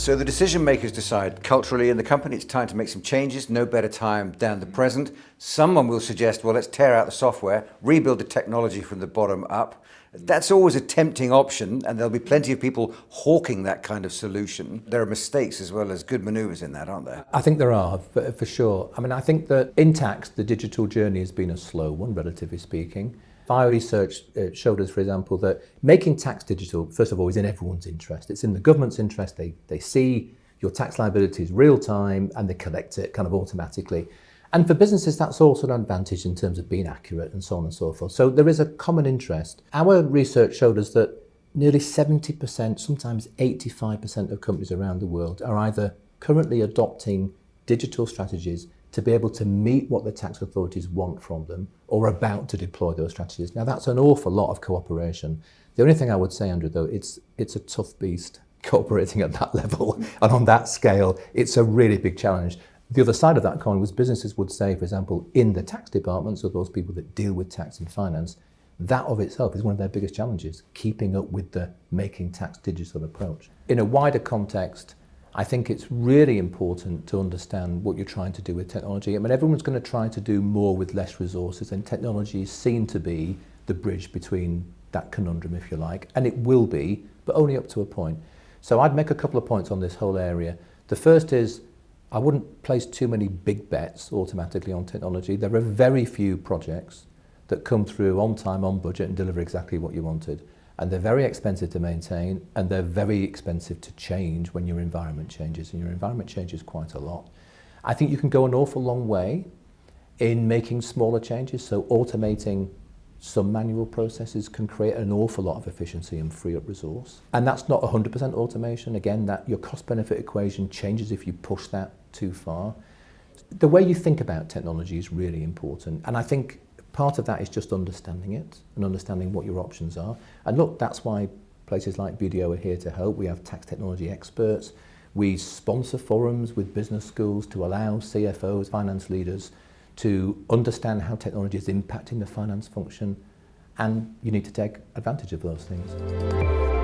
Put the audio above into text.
So the decision makers decide culturally in the company it's time to make some changes, no better time than the present. Someone will suggest, well, let's tear out the software, rebuild the technology from the bottom up. That's always a tempting option, and there'll be plenty of people hawking that kind of solution. There are mistakes as well as good maneuvers in that, aren't there? I think there are, for sure. I mean, I think that in tax, the digital journey has been a slow one, relatively speaking. Our research showed us, for example, that making tax digital, first of all, is in everyone's interest. It's in the government's interest. They see your tax liabilities real time and they collect it kind of automatically. And for businesses, that's also an advantage in terms of being accurate and so on and so forth. So there is a common interest. Our research showed us that nearly 70%, sometimes 85% of companies around the world are either currently adopting digital strategies to be able to meet what the tax authorities want from them or about to deploy those strategies. Now that's an awful lot of cooperation. The only thing I would say, Andrew, though, it's a tough beast cooperating at that level and on that scale. It's a really big challenge. The other side of that coin was businesses would say, for example, in the tax departments, so those people that deal with tax and finance, that of itself is one of their biggest challenges, keeping up with the making tax digital approach. In a wider context, I think it's really important to understand what you're trying to do with technology. I mean, everyone's going to try to do more with less resources, and technology is seen to be the bridge between that conundrum, if you like, and it will be, but only up to a point. So I'd make a couple of points on this whole area. The first is, I wouldn't place too many big bets automatically on technology. There are very few projects that come through on time, on budget, and deliver exactly what you wanted. And they're very expensive to maintain, and they're very expensive to change when your environment changes, and your environment changes quite a lot. I think you can go an awful long way in making smaller changes, so automating some manual processes can create an awful lot of efficiency and free up resource. And that's not 100% automation. Again, that your cost-benefit equation changes if you push that too far. The way you think about technology is really important, and I think part of that is just understanding it and understanding what your options are. And look, that's why places like BDO are here to help. We have tax technology experts. We sponsor forums with business schools to allow CFOs, finance leaders, to understand how technology is impacting the finance function. And you need to take advantage of those things.